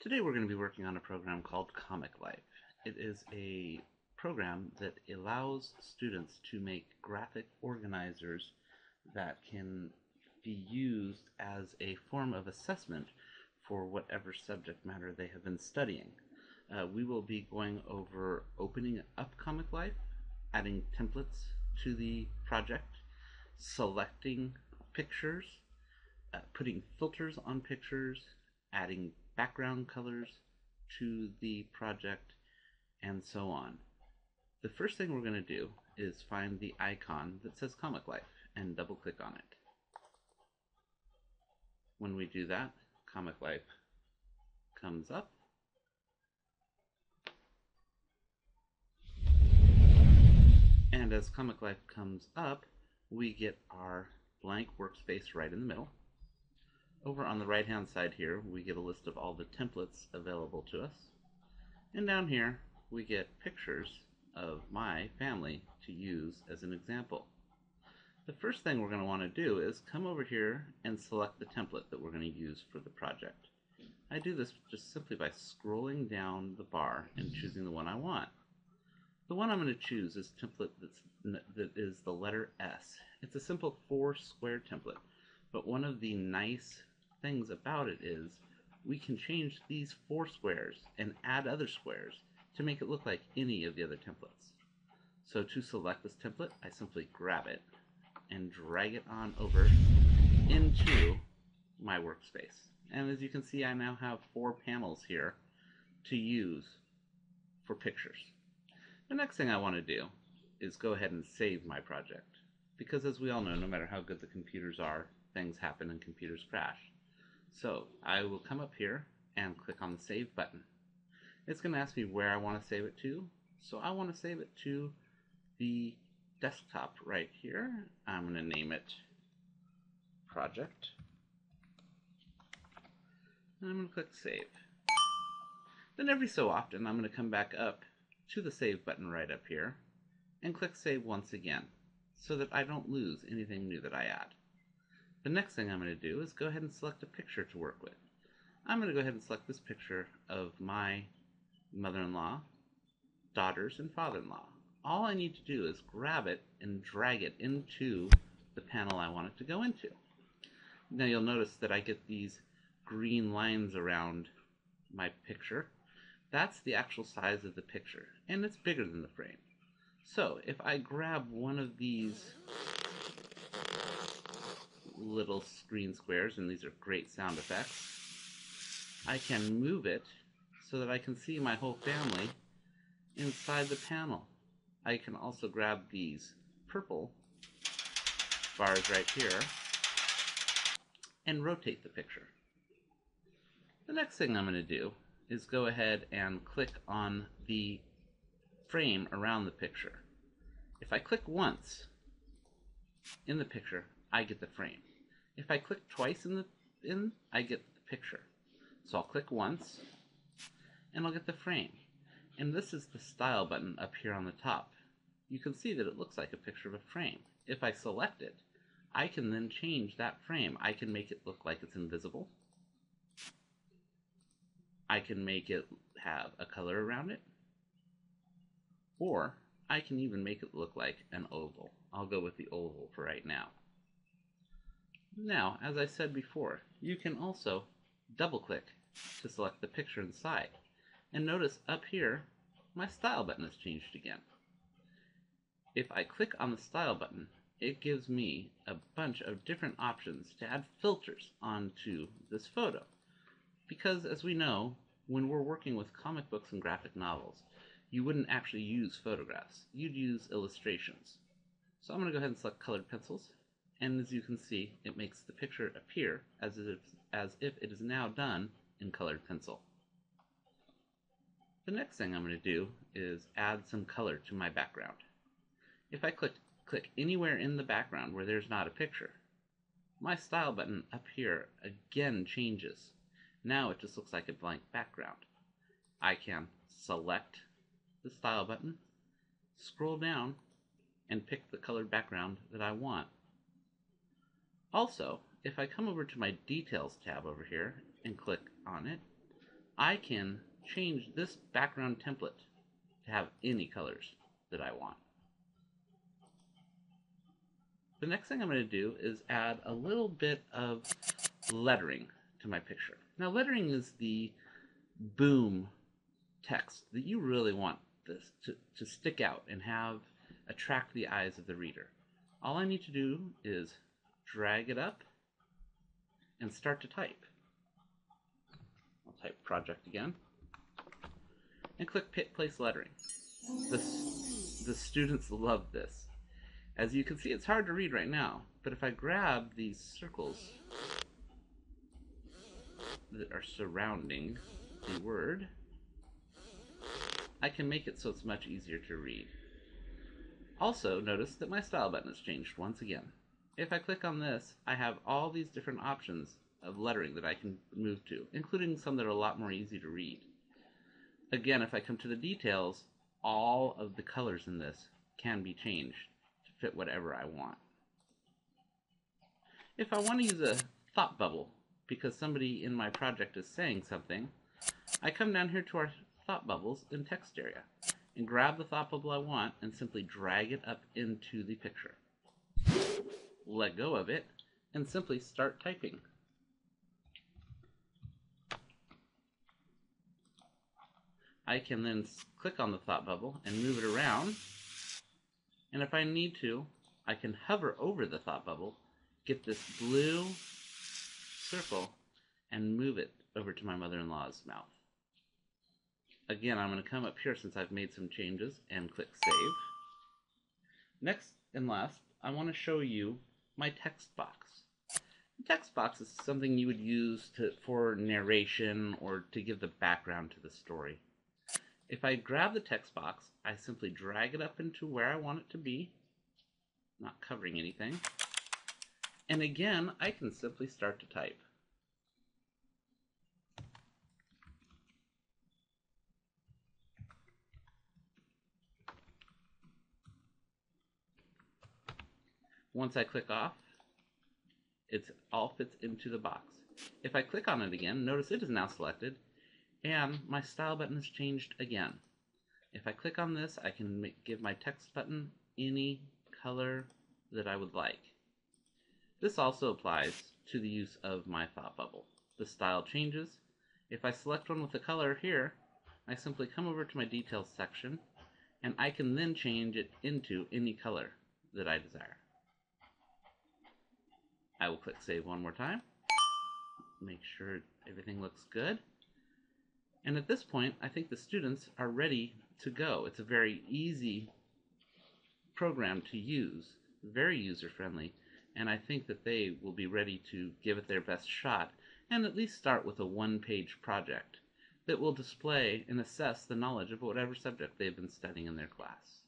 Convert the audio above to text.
Today we're going to be working on a program called Comic Life. It is a program that allows students to make graphic organizers that can be used as a form of assessment for whatever subject matter they have been studying. We will be going over opening up Comic Life, adding templates to the project, selecting pictures, putting filters on pictures, adding background colors to the project, and so on. The first thing we're going to do is find the icon that says Comic Life and double click on it. When we do that, Comic Life comes up. And as Comic Life comes up, we get our blank workspace right in the middle. Over on the right hand side here, we get a list of all the templates available to us. And down here, we get pictures of my family to use as an example. The first thing we're going to want to do is come over here and select the template that we're going to use for the project. I do this just simply by scrolling down the bar and choosing the one I want. The one I'm going to choose is template that is the letter S. It's a simple 4-square template, but one of the nice things about it is we can change these 4 squares and add other squares to make it look like any of the other templates. So to select this template, I simply grab it and drag it on over into my workspace. And as you can see, I now have 4 panels here to use for pictures. The next thing I want to do is go ahead and save my project, because as we all know, no matter how good the computers are, things happen and computers crash. So I will come up here and click on the Save button. It's going to ask me where I want to save it to, so I want to save it to the desktop right here. I'm going to name it Project, and I'm going to click Save. Then every so often I'm going to come back up to the Save button right up here and click Save once again so that I don't lose anything new that I add. The next thing I'm going to do is go ahead and select a picture to work with. I'm going to go ahead and select this picture of my mother-in-law, daughters, and father-in-law. All I need to do is grab it and drag it into the panel I want it to go into. Now you'll notice that I get these green lines around my picture. That's the actual size of the picture, and it's bigger than the frame. So if I grab one of these little screen squares, and these are great sound effects, I can move it so that I can see my whole family inside the panel. I can also grab these purple bars right here and rotate the picture. The next thing I'm going to do is go ahead and click on the frame around the picture. If I click once in the picture, I get the frame. If I click twice I get the picture. So I'll click once and I'll get the frame. And this is the style button up here on the top. You can see that it looks like a picture of a frame. If I select it, I can then change that frame. I can make it look like it's invisible. I can make it have a color around it, or I can even make it look like an oval. I'll go with the oval for right now. Now, as I said before, you can also double click to select the picture inside. And notice up here, my style button has changed again. If I click on the style button, it gives me a bunch of different options to add filters onto this photo. Because as we know, when we're working with comic books and graphic novels, you wouldn't actually use photographs. You'd use illustrations. So I'm going to go ahead and select colored pencils. And as you can see, it makes the picture appear as if it is now done in colored pencil. The next thing I'm going to do is add some color to my background. If I click anywhere in the background where there's not a picture, my style button up here again changes. Now it just looks like a blank background. I can select the style button, scroll down, and pick the colored background that I want. Also, if I come over to my Details tab over here and click on it, I can change this background template to have any colors that I want. The next thing I'm going to do is add a little bit of lettering to my picture. Now, lettering is the boom text that you really want this to stick out and attract the eyes of the reader. All I need to do is drag it up and start to type. I'll type project again and click place lettering. The students love this. As you can see, it's hard to read right now, but if I grab these circles that are surrounding the word, I can make it so it's much easier to read. Also, notice that my style button has changed once again. If I click on this, I have all these different options of lettering that I can move to, including some that are a lot more easy to read. Again, if I come to the details, all of the colors in this can be changed to fit whatever I want. If I want to use a thought bubble because somebody in my project is saying something, I come down here to our thought bubbles in text area and grab the thought bubble I want and simply drag it up into the picture. Let go of it and simply start typing. I can then click on the thought bubble and move it around, and if I need to, I can hover over the thought bubble, get this blue circle, and move it over to my mother-in-law's mouth. Again, I'm going to come up here since I've made some changes and click Save. Next and last, I want to show you my text box. The text box is something you would use for narration or to give the background to the story. If I grab the text box, I simply drag it up into where I want it to be, not covering anything. And again, I can simply start to type. Once I click off, it all fits into the box. If I click on it again, notice it is now selected, and my style button has changed again. If I click on this, I can give my text button any color that I would like. This also applies to the use of my thought bubble. The style changes. If I select one with the color here, I simply come over to my details section, and I can then change it into any color that I desire. I will click Save one more time, make sure everything looks good. And at this point, I think the students are ready to go. It's a very easy program to use, very user-friendly, and I think that they will be ready to give it their best shot and at least start with a one-page project that will display and assess the knowledge of whatever subject they've been studying in their class.